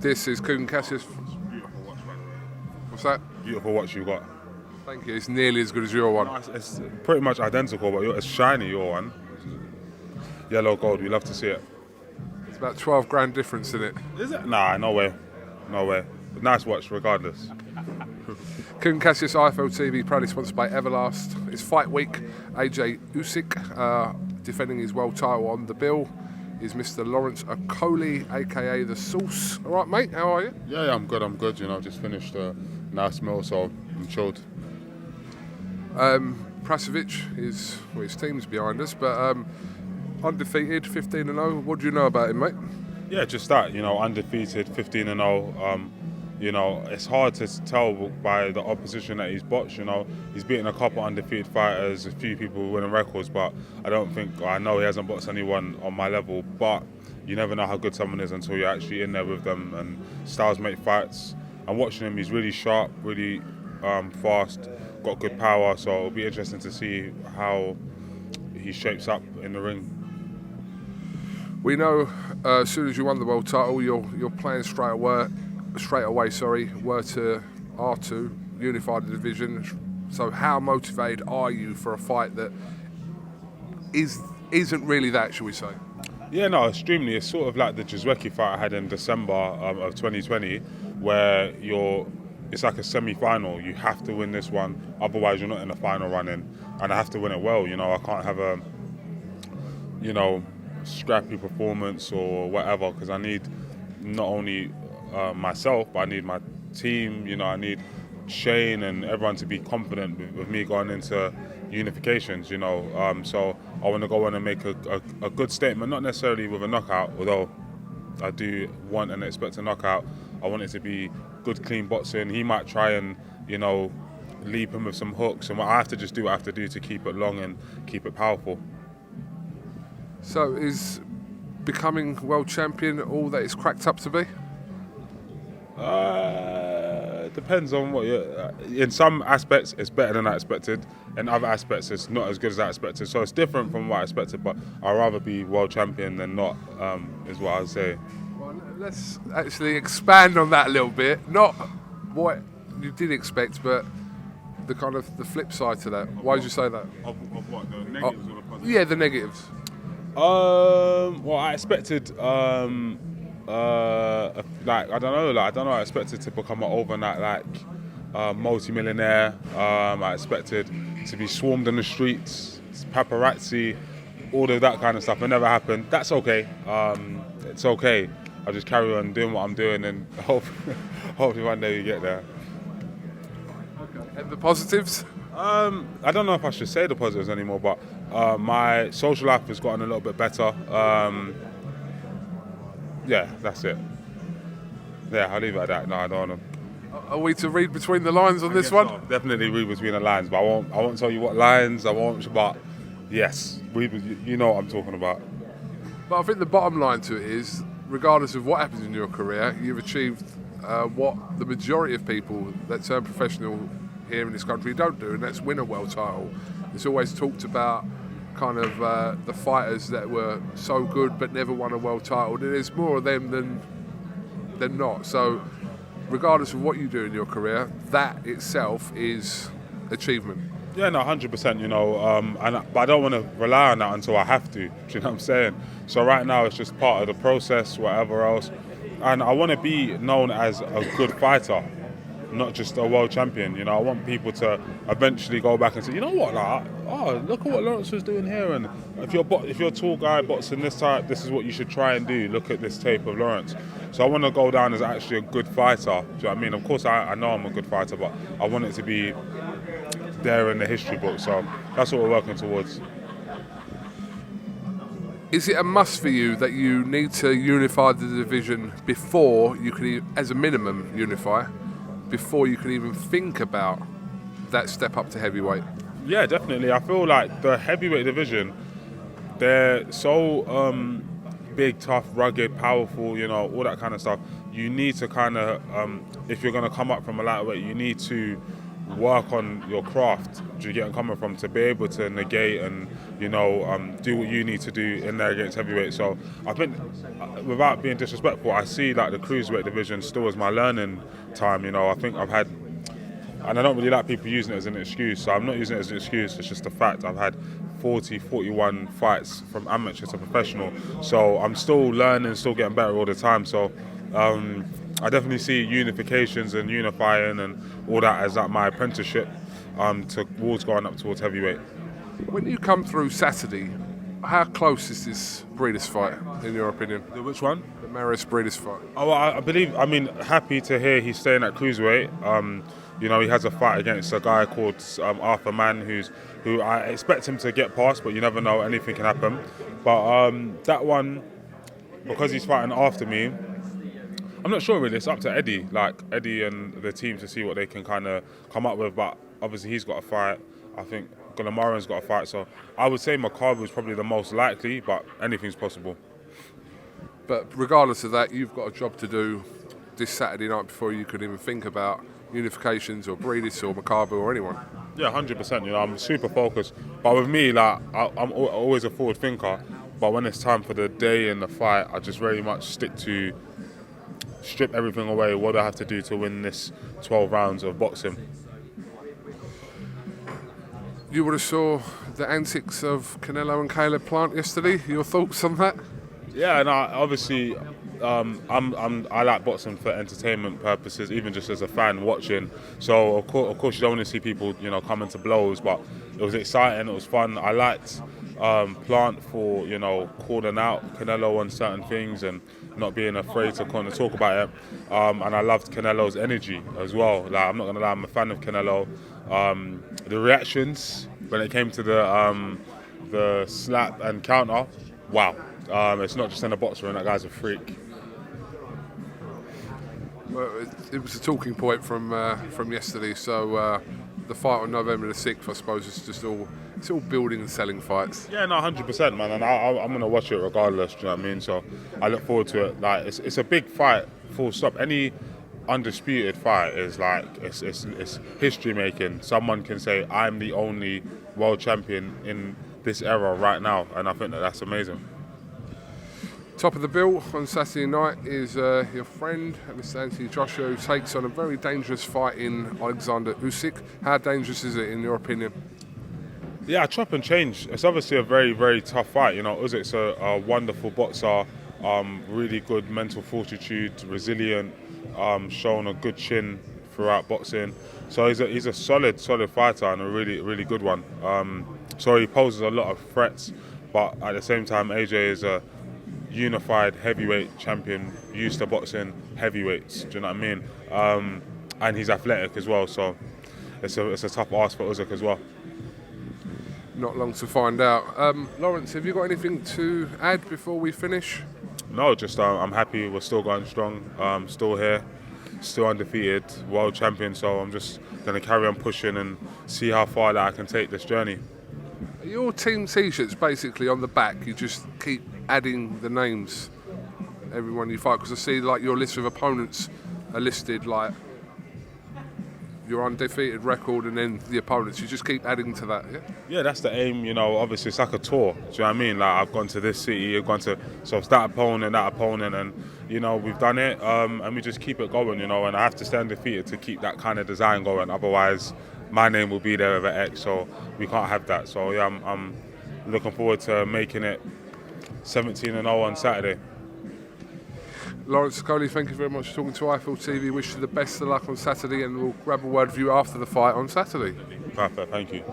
This is KUGAN CASSIUS. Beautiful watch, by the way. What's that? Beautiful watch you got. Thank you. It's nearly as good as your one. No, it's pretty much identical, but it's shiny, your one. Yellow gold, we love to see it. It's about 12 grand difference in it. Is it? Nah, no way. No way. But nice watch, regardless. KUGAN CASSIUS IFL TV, proudly sponsored by Everlast. It's fight week. AJ Usyk defending his world title on the bill is Mr. Lawrence Okolie, aka the Sauce. All right, mate. How are you? Yeah, I'm good. You know, just finished a nice meal, so I'm chilled. Prasovic is, well, his team's behind us, but undefeated, 15-0. What do you know about him, mate? Yeah, just that. You know, undefeated, 15-0. You know, it's hard to tell by the opposition that he's boxed. You know, he's beaten a couple undefeated fighters, a few people winning records, but I know he hasn't boxed anyone on my level. But you never know how good someone is until you're actually in there with them. And styles make fights. And watching him, he's really sharp, really fast, got good power. So it'll be interesting to see how he shapes up in the ring. We know as soon as you won the world title, your plans straight away, were to R2, unify the division. So how motivated are you for a fight that isn't really that, shall we say? Yeah, no, extremely. It's sort of like the Jizwecki fight I had in December of 2020, where it's like a semi-final. You have to win this one, otherwise you're not in the final running. And I have to win it well. You know, I can't have a, scrappy performance or whatever, because I need not only myself, but I need my team. You know, I need Shane and everyone to be confident with me going into unifications. You know, so I want to go in and make a good statement, not necessarily with a knockout, although I do want and expect a knockout. I want it to be good, clean boxing. He might try and, leap him with some hooks, and I have to just do what I have to do to keep it long and keep it powerful. So is becoming world champion all that it's cracked up to be? Depends on what in some aspects it's better than I expected. In other aspects it's not as good as I expected. So it's different from what I expected, but I'd rather be world champion than not, is what I'd say. Well, let's actually expand on that a little bit. Not what you did expect, but the kind of the flip side to that. Why did you say that? Of what? The negatives or the positives? Yeah, the negatives. Well, I expected, I don't know. I expected to become an overnight multi-millionaire. I expected to be swarmed in the streets, paparazzi, all of that kind of stuff. It never happened. That's okay. It's okay. I just carry on doing what I'm doing, and hopefully one day we get there. And the positives? I don't know if I should say the positives anymore, but my social life has gotten a little bit better. Yeah, that's it. Yeah, I'll leave it at that. No, I don't want to. Are we to read between the lines on this one? So. Definitely read between the lines, but I won't tell you what lines. But yes, you know what I'm talking about. But I think the bottom line to it is, regardless of what happens in your career, you've achieved what the majority of people that turn professional here in this country don't do, and that's win a world title. It's always talked about kind of the fighters that were so good but never won a world title. There's more of them than not. So regardless of what you do in your career, that itself is achievement. Yeah, no, 100%, but I don't want to rely on that until I have to, do you know what I'm saying? So right now it's just part of the process, whatever else. And I want to be known as a good fighter, not just a world champion. I want people to eventually go back and say, you know what, look at what Lawrence was doing here, and if you're a tall guy boxing this type, this is what you should try and do. Look at this tape of Lawrence. So I want to go down as actually a good fighter. Do you know what I mean? Of course, I know I'm a good fighter, but I want it to be there in the history book. So that's what we're working towards. Is it a must for you that you need to unify the division before you can, as a minimum, unify, before you can even think about that step up to heavyweight? Yeah, definitely. I feel like the heavyweight division, they're so big, tough, rugged, powerful, all that kind of stuff. You need to kind of, if you're going to come up from a lightweight, you need to work on your craft. Do you get where I'm coming from? To be able to negate and do what you need to do in there against heavyweight. So I think, without being disrespectful, I see like the cruiserweight division still as my learning time. I think I've had, and I don't really like people using it as an excuse. So I'm not using it as an excuse. It's just a fact. I've had 41 fights from amateur to professional. So I'm still learning, still getting better all the time. So I definitely see unifications and unifying and all that as like my apprenticeship towards going up towards heavyweight. When you come through Saturday, how close is this Breeders' fight, in your opinion? Which one? The Maris Breeders' fight. Oh, happy to hear he's staying at cruiserweight. He has a fight against a guy called Arthur Mann, who I expect him to get past, but you never know, anything can happen. But that one, because he's fighting after me, I'm not sure really. It's up to Eddie and the team to see what they can kind of come up with. But obviously he's got a fight. I think Gulamaran's got a fight. So I would say Makabu is probably the most likely, but anything's possible. But regardless of that, you've got a job to do this Saturday night before you could even think about unifications or Breeders or Makabu or anyone. Yeah, 100%. I'm super focused. But with me, I'm always a forward thinker. But when it's time for the day and the fight, I just very much stick to strip everything away. What do I have to do to win this 12 rounds of boxing? You would have saw the antics of Canelo and Caleb Plant yesterday. Your thoughts on that? Yeah, and obviously, I like boxing for entertainment purposes, even just as a fan watching. So of course, you don't want to see people, coming to blows. But it was exciting. It was fun. I liked Plant for calling out Canelo on certain things and not being afraid to kind of talk about it. And I loved Canelo's energy as well. I'm not gonna lie, I'm a fan of Canelo. The reactions when it came to the slap and counter, wow. It's not just in a boxer, and that guy's a freak. Well, it was a talking point from yesterday. So the fight on November the 6th, I suppose, it's all building and selling fights. Yeah, no, 100%, man, and I'm gonna watch it regardless. Do you know what I mean? So I look forward to it. It's a big fight, full stop. Any undisputed fight is it's history making. Someone can say I'm the only world champion in this era right now, and I think that's amazing. Top of the bill on Saturday night is your friend, Mr. Anthony Joshua, who takes on a very dangerous fight in Alexander Usyk. How dangerous is it, in your opinion? Yeah, chop and change. It's obviously a very, very tough fight. Usyk's a wonderful boxer, really good mental fortitude, resilient, shown a good chin throughout boxing. So he's a solid fighter and a really, really good one. So he poses a lot of threats, but at the same time, AJ is a unified heavyweight champion, used to boxing heavyweights. Do you know what I mean? And he's athletic as well, so it's a tough ask for Usyk as well. Not long to find out. Lawrence, have you got anything to add before we finish? No, just I'm happy we're still going strong, still here, still undefeated, world champion. So I'm just going to carry on pushing and see how far that I can take this journey. Your team t-shirts, basically on the back, you just keep adding the names everyone you fight, because I see your list of opponents are listed your undefeated record and then the opponents. You just keep adding to that, yeah? Yeah, that's the aim. Obviously it's like a tour. Do you know what I mean? I've gone to this city, so it's that opponent, and we've done it, and we just keep it going. And I have to stay undefeated to keep that kind of design going. Otherwise, my name will be there with an X, so we can't have that. So yeah, I'm looking forward to making it 17-0 on Saturday. Lawrence Okolie, thank you very much for talking to IFL TV. Wish you the best of luck on Saturday, and we'll grab a word with you after the fight on Saturday. Perfect, thank you.